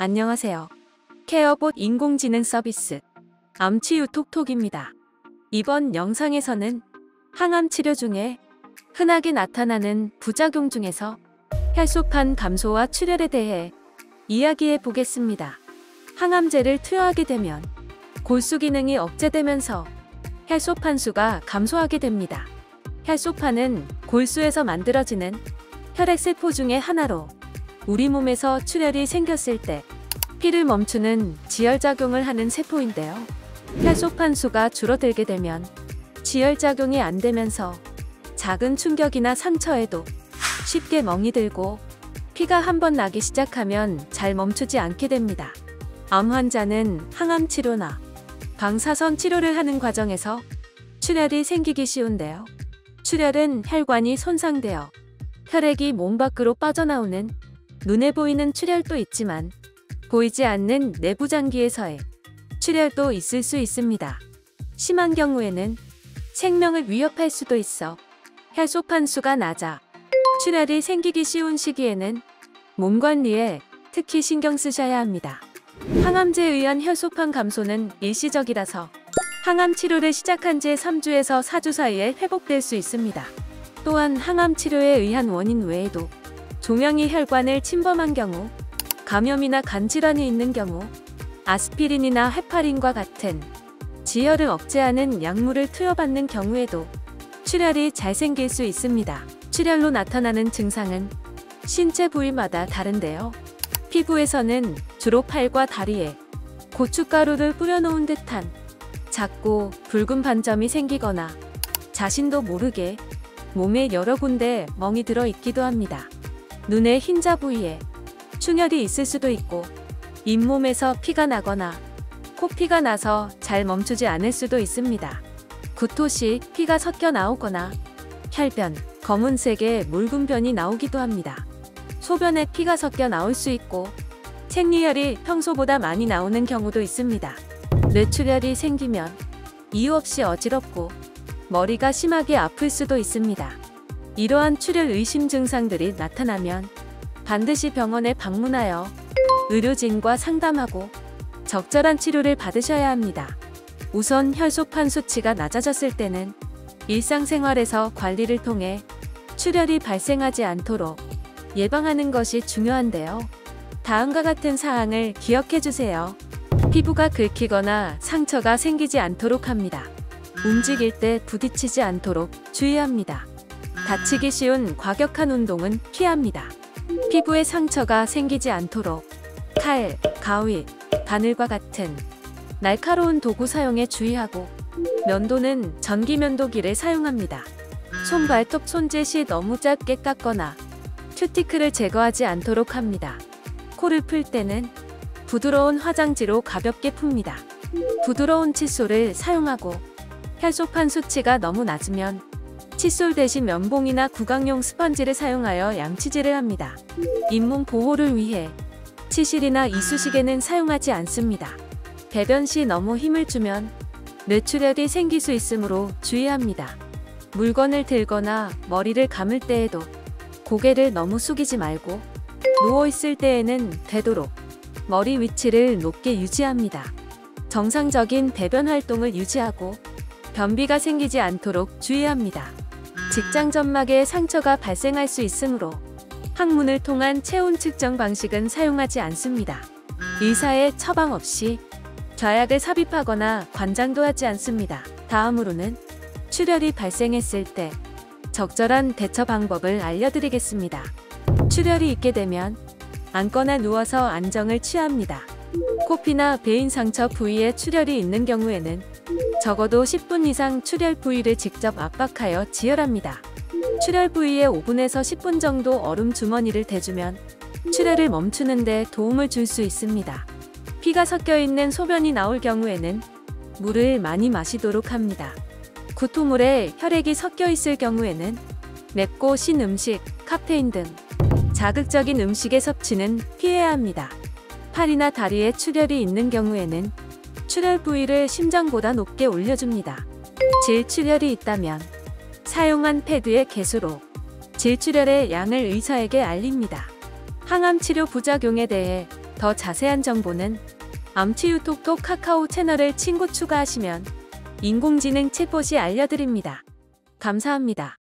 안녕하세요. 케어봇 인공지능 서비스 암치유 톡톡입니다. 이번 영상에서는 항암 치료 중에 흔하게 나타나는 부작용 중에서 혈소판 감소와 출혈에 대해 이야기해 보겠습니다. 항암제를 투여하게 되면 골수 기능이 억제되면서 혈소판 수가 감소하게 됩니다. 혈소판은 골수에서 만들어지는 혈액세포 중의 하나로 우리 몸에서 출혈이 생겼을 때 피를 멈추는 지혈작용을 하는 세포인데요. 혈소판 수가 줄어들게 되면 지혈작용이 안 되면서 작은 충격이나 상처에도 쉽게 멍이 들고 피가 한번 나기 시작하면 잘 멈추지 않게 됩니다. 암 환자는 항암 치료나 방사선 치료를 하는 과정에서 출혈이 생기기 쉬운데요. 출혈은 혈관이 손상되어 혈액이 몸 밖으로 빠져나오는 눈에 보이는 출혈도 있지만 보이지 않는 내부 장기에서의 출혈도 있을 수 있습니다. 심한 경우에는 생명을 위협할 수도 있어 혈소판 수가 낮아 출혈이 생기기 쉬운 시기에는 몸 관리에 특히 신경 쓰셔야 합니다. 항암제에 의한 혈소판 감소는 일시적이라서 항암 치료를 시작한 지 3주에서 4주 사이에 회복될 수 있습니다. 또한 항암 치료에 의한 원인 외에도 종양이 혈관을 침범한 경우, 감염이나 간 질환이 있는 경우, 아스피린이나 헤파린과 같은 지혈을 억제하는 약물을 투여받는 경우에도 출혈이 잘 생길 수 있습니다. 출혈로 나타나는 증상은 신체 부위마다 다른데요. 피부에서는 주로 팔과 다리에 고춧가루를 뿌려놓은 듯한 작고 붉은 반점이 생기거나 자신도 모르게 몸에 여러 군데 멍이 들어 있기도 합니다. 눈의 흰자 부위에 충혈이 있을 수도 있고 잇몸에서 피가 나거나 코피가 나서 잘 멈추지 않을 수도 있습니다. 구토 시 피가 섞여 나오거나 혈변, 검은색의 묽은 변이 나오기도 합니다. 소변에 피가 섞여 나올 수 있고 생리혈이 평소보다 많이 나오는 경우도 있습니다. 뇌출혈이 생기면 이유 없이 어지럽고 머리가 심하게 아플 수도 있습니다. 이러한 출혈 의심 증상들이 나타나면 반드시 병원에 방문하여 의료진과 상담하고 적절한 치료를 받으셔야 합니다. 우선 혈소판 수치가 낮아졌을 때는 일상생활에서 관리를 통해 출혈이 발생하지 않도록 예방하는 것이 중요한데요. 다음과 같은 사항을 기억해 주세요. 피부가 긁히거나 상처가 생기지 않도록 합니다. 움직일 때 부딪히지 않도록 주의합니다. 다치기 쉬운 과격한 운동은 피합니다. 피부에 상처가 생기지 않도록 칼, 가위, 바늘과 같은 날카로운 도구 사용에 주의하고 면도는 전기면도기를 사용합니다. 손 발톱 손질 시 너무 짧게 깎거나 큐티클을 제거하지 않도록 합니다. 코를 풀 때는 부드러운 화장지로 가볍게 풉니다. 부드러운 칫솔을 사용하고 혈소판 수치가 너무 낮으면 칫솔 대신 면봉이나 구강용 스펀지를 사용하여 양치질을 합니다. 잇몸 보호를 위해 치실이나 이쑤시개는 사용하지 않습니다. 배변 시 너무 힘을 주면 뇌출혈이 생길 수 있으므로 주의합니다. 물건을 들거나 머리를 감을 때에도 고개를 너무 숙이지 말고 누워있을 때에는 되도록 머리 위치를 높게 유지합니다. 정상적인 배변 활동을 유지하고 변비가 생기지 않도록 주의합니다. 직장 점막에 상처가 발생할 수 있으므로 항문을 통한 체온 측정 방식은 사용하지 않습니다. 의사의 처방 없이 좌약을 삽입하거나 관장도 하지 않습니다. 다음으로는 출혈이 발생했을 때 적절한 대처 방법을 알려드리겠습니다. 출혈이 있게 되면 앉거나 누워서 안정을 취합니다. 코피나 배인 상처 부위에 출혈이 있는 경우에는 적어도 10분 이상 출혈 부위를 직접 압박하여 지혈합니다. 출혈 부위에 5분에서 10분 정도 얼음 주머니를 대주면 출혈을 멈추는 데 도움을 줄 수 있습니다. 피가 섞여 있는 소변이 나올 경우에는 물을 많이 마시도록 합니다. 구토물에 혈액이 섞여 있을 경우에는 맵고 신 음식, 카페인 등 자극적인 음식의 섭취는 피해야 합니다. 팔이나 다리에 출혈이 있는 경우에는 출혈 부위를 심장보다 높게 올려줍니다. 질출혈이 있다면 사용한 패드의 개수로 질출혈의 양을 의사에게 알립니다. 항암 치료 부작용에 대해 더 자세한 정보는 암치유 톡톡 카카오 채널을 친구 추가하시면 인공지능 챗봇이 알려드립니다. 감사합니다.